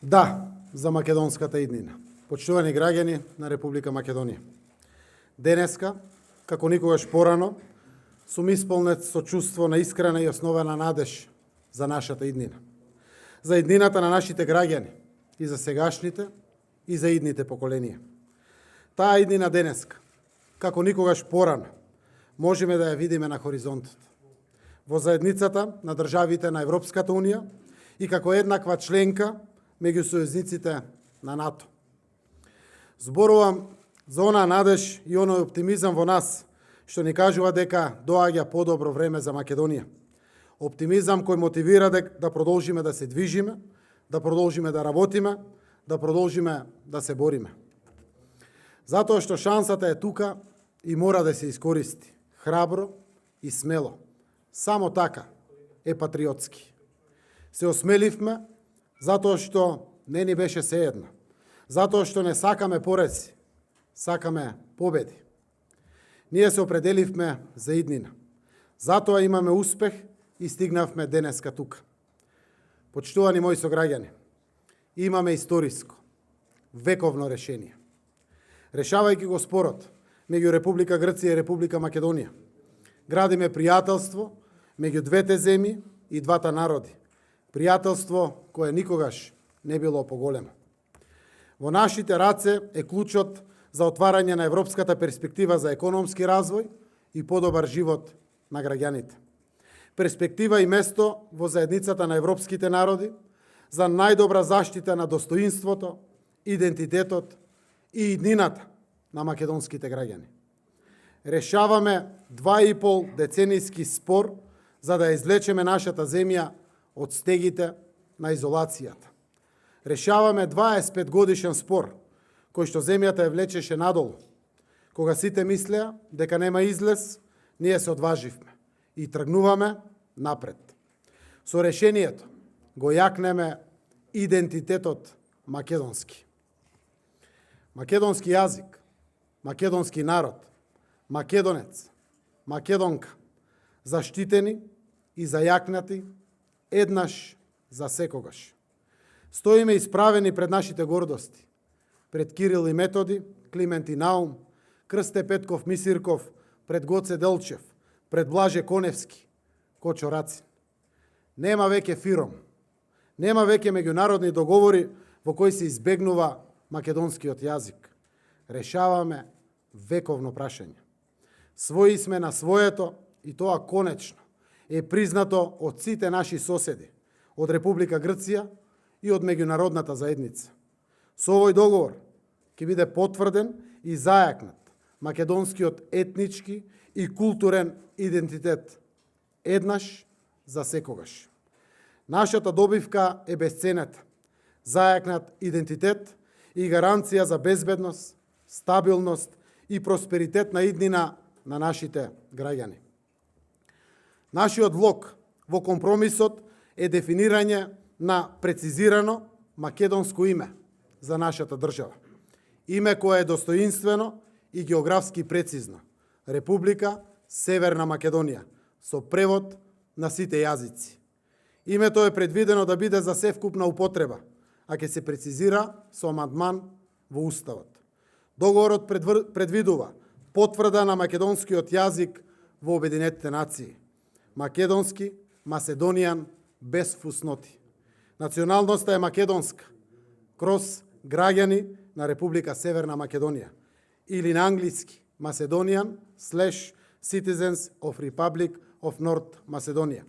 Да, за македонската иднина. Почитувани граѓани на Република Македонија. Денеска, како никогаш порано, сум исполнет со чувство на искрена и основана надеж за нашата иднина. За иднината на нашите граѓани, и за сегашните, и за идните поколенија. Таа иднина денеска, како никогаш порано, можеме да ја видиме на хоризонтот. Во заедницата на државите на Европската Унија и како еднаква членка меѓу сојузниците на НАТО. Зборувам за онаа надеж и оној оптимизам во нас, што ни кажува дека доаѓа подобро време за Македонија. Оптимизам кој мотивира да продолжиме да се движиме, да продолжиме да работиме, да продолжиме да се бориме. Затоа што шансата е тука и мора да се искористи, храбро и смело. Само така е патриотски. Се осмеливме затоа што не ни беше сеедно. Затоа што не сакаме пореци, сакаме победи. Ние се определивме за иднина. Затоа имаме успех и стигнавме денеска тука. Почитувани мои сограѓани, имаме историско, вековно решение. Решавајќи го спорот меѓу Република Грција и Република Македонија, градиме пријателство меѓу двете земји и двата народи. Пријателство кое никогаш не било поголемо. Во нашите раце е клучот за отварање на европската перспектива за економски развој и подобар живот на граѓаните. Перспектива и место во заедницата на европските народи за најдобра заштита на достоинството, идентитетот и иднината на македонските граѓани. Решаваме 2,5 деценијски спор за да извлечеме нашата земја од стегите на изолацијата. Решаваме 25 годишен спор, кој што земјата ја влечеше надолу. Кога сите мислеа дека нема излез, ние се одваживме и тргнуваме напред. Со решението го јакнеме идентитетот македонски. Македонски јазик, македонски народ, македонец, македонка, заштитени и зајакнати еднаш за секогаш. Стоиме исправени пред нашите гордости, пред Кирил и Методи, Климент и Наум, Крсте Петков Мисирков, пред Гоце Делчев, пред Блаже Коневски, Кочо Рацин. Нема веќе фиром, нема веќе меѓународни договори во кои се избегнува македонскиот јазик. Решаваме вековно прашање. Своји сме на своето и тоа конечно е признато од сите наши соседи, од Република Грција и од меѓународната заедница. Со овој договор ќе биде потврден и зајакнат македонскиот етнички и културен идентитет еднаш за секогаш. Нашата добивка е бесценета, зајакнат идентитет и гаранција за безбедност, стабилност и просперитет на иднина на нашите граѓани. Нашиот влог во компромисот е дефинирање на прецизирано македонско име за нашата држава. Име кое е достоинствено и географски прецизно. Република Северна Македонија, со превод на сите јазици. Името е предвидено да биде за севкупна употреба, а ќе се прецизира со амандман во Уставот. Договорот предвидува потврда на македонскиот јазик во Обединетите нации. Македонски, Macedonian без фусноти. Националноста е македонска, кроз граѓани на Република Северна Македонија, или на англиски Macedonian / Citizens of Republic of North Macedonia.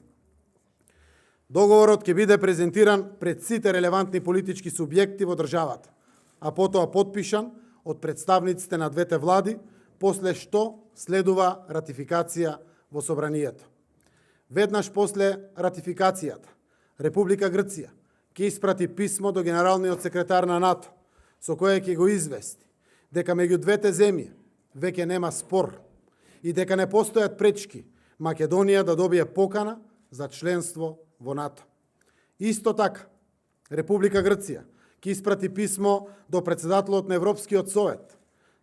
Договорот ќе биде презентиран пред сите релевантни политички субјекти во државата, а потоа подпишан од представниците на двете влади, после што следува ратификација во Собранието. Веднаш после ратификацијата, Република Грција ќе испрати писмо до генералниот секретар на НАТО, со кое ќе го извести дека меѓу двете земји веќе нема спор и дека не постојат пречки Македонија да добие покана за членство во НАТО. Исто така, Република Грција ќе испрати писмо до председателот на Европскиот совет,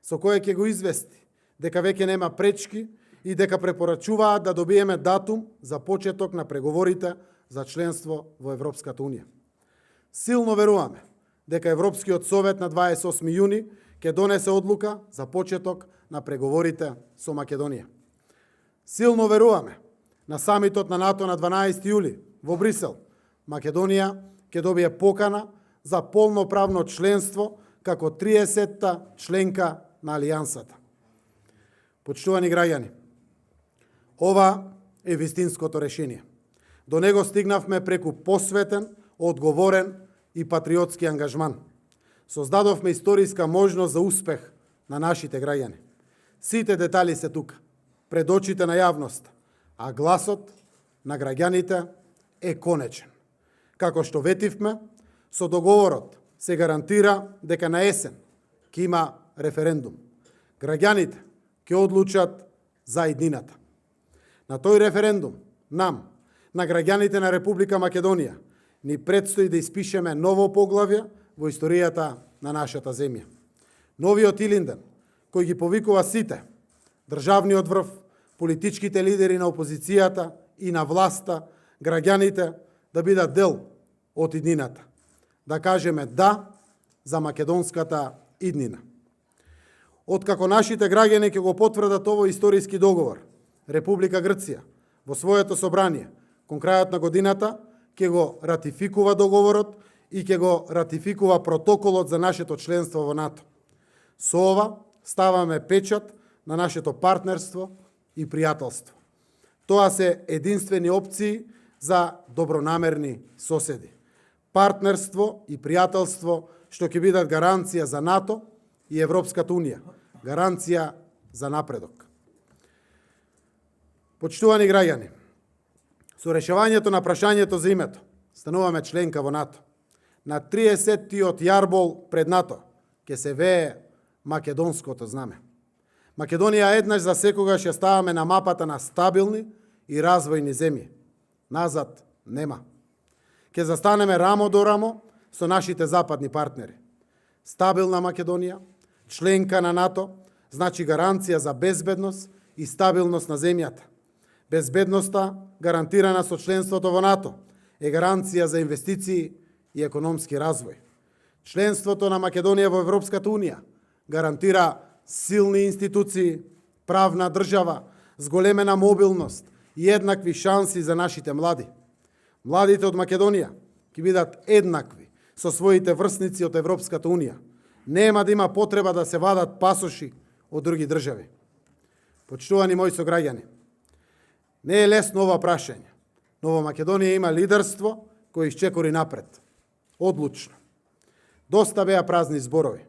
со кое ќе го извести дека веќе нема пречки и дека препорачуваат да добиеме датум за почеток на преговорите за членство во Европската Унија. Силно веруваме дека Европскиот совет на 28 јуни ќе донесе одлука за почеток на преговорите со Македонија. Силно веруваме на самитот на НАТО на 12 јули во Брисел, Македонија ќе добие покана за полноправно членство како 30-та членка на Алијансата. Почитувани граѓани, ова е вистинското решение. До него стигнавме преку посветен, одговорен и патриотски ангажман. Создадовме историска можност за успех на нашите граѓани. Сите детали се тука, пред очите на јавност, а гласот на граѓаните е конечен. Како што ветивме, со договорот се гарантира дека на есен ќе има референдум. Граѓаните ќе одлучат за иднината. На тој референдум, нам, на граѓаните на Република Македонија, ни предстои да испишеме ново поглавје во историјата на нашата земја. Новиот Илинден, кој ги повикува сите, државниот врв, политичките лидери на опозицијата и на власта, граѓаните да бидат дел од иднината. Да кажеме да за македонската иднина. Откако нашите граѓани ќе го потврдат овој историски договор, Република Грција во своето собрание кон крајот на годината ќе го ратификува договорот и ќе го ратификува протоколот за нашето членство во НАТО. Со ова ставаме печат на нашето партнерство и пријателство. Тоа се единствени опции за добронамерни соседи. Партнерство и пријателство што ќе бидат гаранција за НАТО и Европската Унија, гаранција за напредок. Почитувани граѓани, со решавањето на прашањето за името, стануваме членка во НАТО. На 30-тиот јарбол пред НАТО ќе се вее македонското знаме. Македонија еднаш за секогаш ја ставаме на мапата на стабилни и развојни земји. Назад нема. Ќе застанеме рамо до рамо со нашите западни партнери. Стабилна Македонија, членка на НАТО, значи гаранција за безбедност и стабилност на земјата. Безбедноста, гарантирана со членството во НАТО, е гаранција за инвестиции и економски развој. Членството на Македонија во Европската Унија гарантира силни институции, правна држава, зголемена мобилност и еднакви шанси за нашите млади. Младите од Македонија ќе бидат еднакви со своите врсници од Европската Унија. Нема да има потреба да се вадат пасоши од други држави. Почитувани мои сограѓани, не е лесно ова прашање, но во Македонија има лидерство кој исчекори напред. Одлучно. Доста беа празни зборови.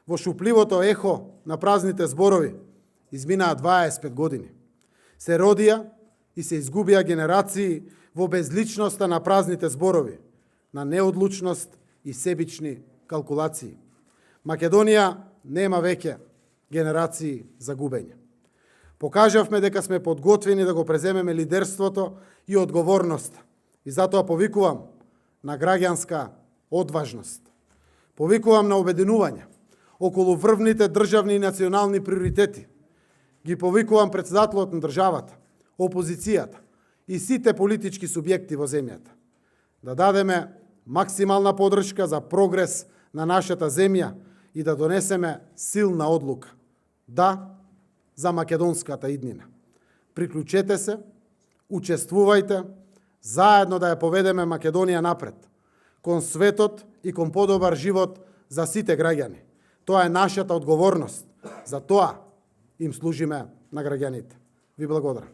Во шупливото ехо на празните зборови изминаа 25 години. Се родија и се изгубија генерации во безличноста на празните зборови, на неодлучност и себични калкулации. Македонија нема веќе генерации за губење. Покажавме дека сме подготвени да го преземеме лидерството и одговорноста. И затоа повикувам на граѓанска одважност. Повикувам на обединување околу врвните државни и национални приоритети. Ги повикувам председателот на државата, опозицијата и сите политички субјекти во земјата. Да дадеме максимална подршка за прогрес на нашата земја и да донесеме силна одлука. Да, за македонската иднина. Приклучете се, учествувајте, заедно да ја поведеме Македонија напред, кон светот и кон подобар живот за сите граѓани. Тоа е нашата одговорност. За тоа им служиме на граѓаните. Ви благодарам.